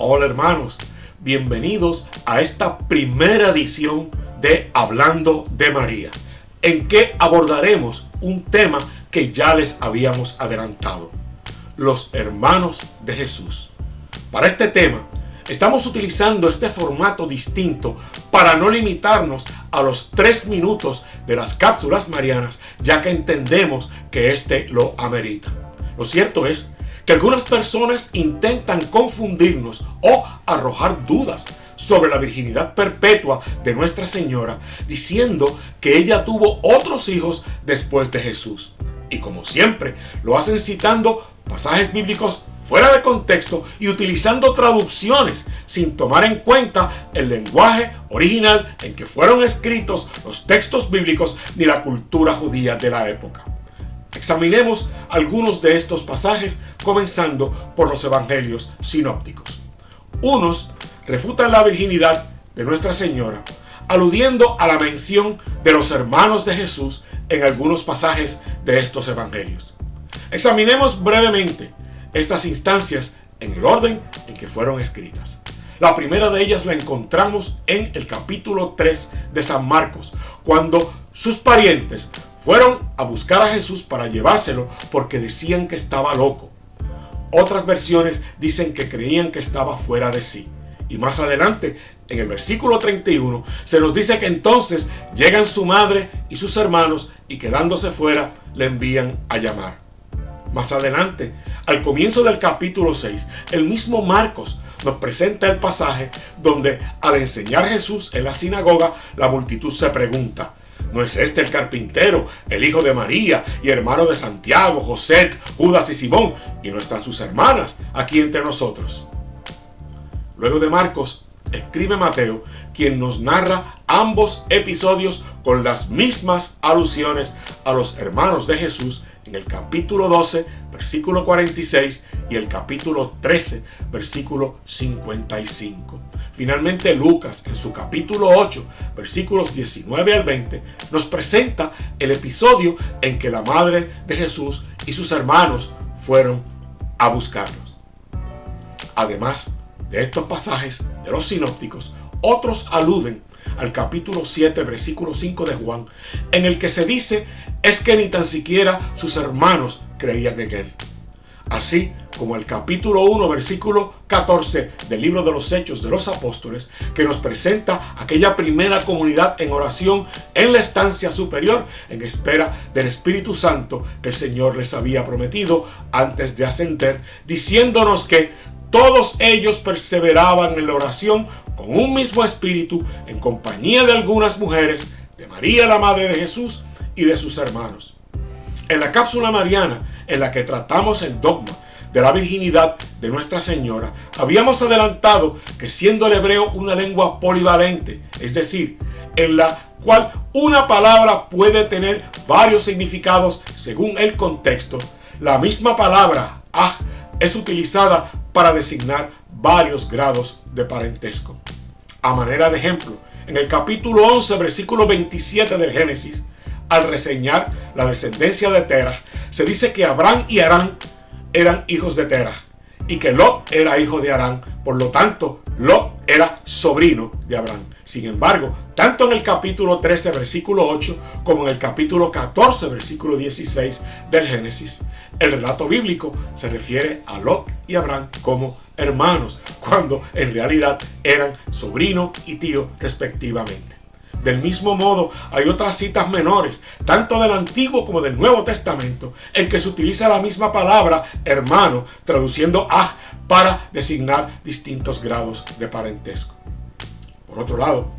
Hola hermanos, bienvenidos a esta primera edición de Hablando de María, en que abordaremos un tema que ya les habíamos adelantado: los hermanos de Jesús. Para este tema, estamos utilizando este formato distinto para no limitarnos a los 3 minutos de las cápsulas marianas, ya que entendemos que este lo amerita. Lo cierto es que algunas personas intentan confundirnos o arrojar dudas sobre la virginidad perpetua de Nuestra Señora, diciendo que ella tuvo otros hijos después de Jesús. Y como siempre, lo hacen citando pasajes bíblicos fuera de contexto y utilizando traducciones sin tomar en cuenta el lenguaje original en que fueron escritos los textos bíblicos ni la cultura judía de la época. Examinemos algunos de estos pasajes, comenzando por los evangelios sinópticos. Unos refutan la virginidad de Nuestra Señora, aludiendo a la mención de los hermanos de Jesús en algunos pasajes de estos evangelios. Examinemos brevemente estas instancias en el orden en que fueron escritas. La primera de ellas la encontramos en el capítulo 3 de San Marcos, cuando sus parientes fueron a buscar a Jesús para llevárselo porque decían que estaba loco. Otras versiones dicen que creían que estaba fuera de sí. Y más adelante, en el versículo 31, se nos dice que entonces llegan su madre y sus hermanos y quedándose fuera le envían a llamar. Más adelante, al comienzo del capítulo 6, el mismo Marcos nos presenta el pasaje donde al enseñar Jesús en la sinagoga, la multitud se pregunta: ¿no es este el carpintero, el hijo de María y hermano de Santiago, José, Judas y Simón? ¿Y no están sus hermanas aquí entre nosotros? Luego de Marcos, escribe Mateo, quien nos narra ambos episodios con las mismas alusiones a los hermanos de Jesús en el capítulo 12, versículo 46 y el capítulo 13, versículo 55. Finalmente, Lucas, en su capítulo 8, versículos 19 al 20, nos presenta el episodio en que la madre de Jesús y sus hermanos fueron a buscarlos. Además de estos pasajes de los sinópticos, otros aluden al capítulo 7, versículo 5 de Juan, en el que se dice es que ni tan siquiera sus hermanos creían en él. Así como el capítulo 1, versículo 14 del libro de los Hechos de los Apóstoles, que nos presenta aquella primera comunidad en oración en la estancia superior, en espera del Espíritu Santo que el Señor les había prometido antes de ascender, diciéndonos que todos ellos perseveraban en la oración con un mismo espíritu, en compañía de algunas mujeres, de María la Madre de Jesús y de sus hermanos. En la cápsula mariana, en la que tratamos el dogma de la virginidad de Nuestra Señora, habíamos adelantado que siendo el hebreo una lengua polivalente, es decir, en la cual una palabra puede tener varios significados según el contexto, la misma palabra aj es utilizada para designar varios grados de parentesco. A manera de ejemplo, en el capítulo 11, versículo 27 del Génesis, al reseñar la descendencia de Terah, se dice que Abraham y Harán eran hijos de Terah y que Lot era hijo de Harán. Por lo tanto, Lot era sobrino de Abraham. Sin embargo, tanto en el capítulo 13, versículo 8, como en el capítulo 14, versículo 16 del Génesis, el relato bíblico se refiere a Lot y Abraham como hermanos, cuando en realidad eran sobrino y tío respectivamente. Del mismo modo, hay otras citas menores, tanto del Antiguo como del Nuevo Testamento, en que se utiliza la misma palabra hermano, traduciendo aj para designar distintos grados de parentesco. Por otro lado,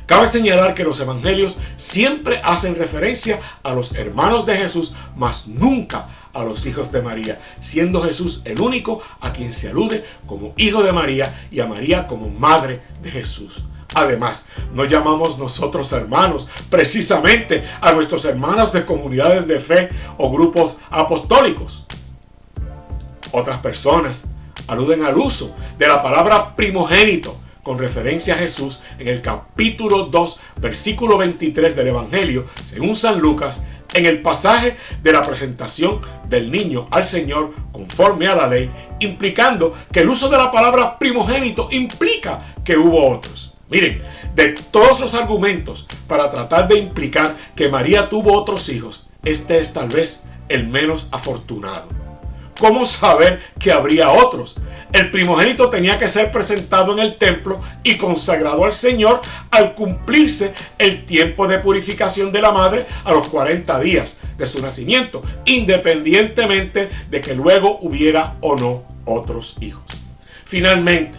cabe señalar que los evangelios siempre hacen referencia a los hermanos de Jesús, mas nunca a los hijos de María, siendo Jesús el único a quien se alude como hijo de María y a María como madre de Jesús. Además, no llamamos nosotros hermanos precisamente a nuestros hermanos de comunidades de fe o grupos apostólicos. Otras personas aluden al uso de la palabra primogénito con referencia a Jesús en el capítulo 2, versículo 23 del Evangelio, según San Lucas, en el pasaje de la presentación del niño al Señor conforme a la ley, implicando que el uso de la palabra primogénito implica que hubo otros. Miren, de todos los argumentos para tratar de implicar que María tuvo otros hijos, este es tal vez el menos afortunado. ¿Cómo saber que habría otros? El primogénito tenía que ser presentado en el templo y consagrado al Señor al cumplirse el tiempo de purificación de la madre a los 40 días de su nacimiento, independientemente de que luego hubiera o no otros hijos. Finalmente,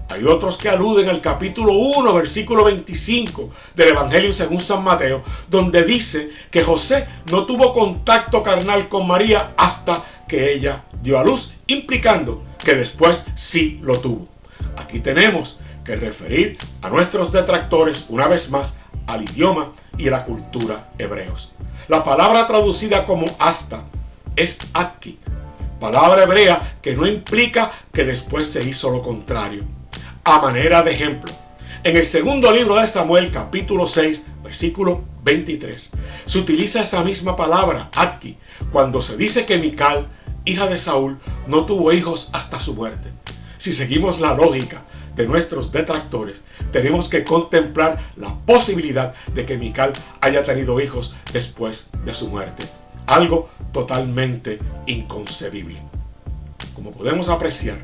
hay otros que aluden al capítulo 1, versículo 25 del Evangelio según San Mateo, donde dice que José no tuvo contacto carnal con María hasta que ella dio a luz, implicando que después sí lo tuvo. Aquí tenemos que referir a nuestros detractores una vez más al idioma y a la cultura hebreos. La palabra traducida como hasta es atki, palabra hebrea que no implica que después se hizo lo contrario. A manera de ejemplo, en el segundo libro de Samuel, capítulo 6, versículo 23, se utiliza esa misma palabra, atki, cuando se dice que Mical, hija de Saúl, no tuvo hijos hasta su muerte. Si seguimos la lógica de nuestros detractores, tenemos que contemplar la posibilidad de que Mical haya tenido hijos después de su muerte. Algo totalmente inconcebible. Como podemos apreciar,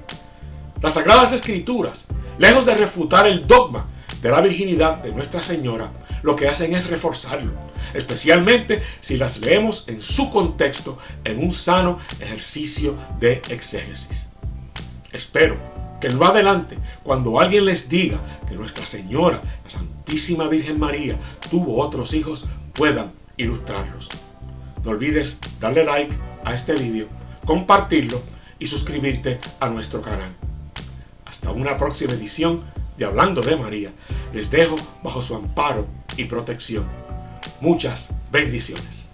las Sagradas Escrituras, lejos de refutar el dogma de la virginidad de Nuestra Señora, lo que hacen es reforzarlo, especialmente si las leemos en su contexto en un sano ejercicio de exégesis. Espero que en lo adelante, cuando alguien les diga que Nuestra Señora, la Santísima Virgen María, tuvo otros hijos, puedan ilustrarlos. No olvides darle like a este video, compartirlo y suscribirte a nuestro canal. Hasta una próxima edición de Hablando de María. Les dejo bajo su amparo y protección. Muchas bendiciones.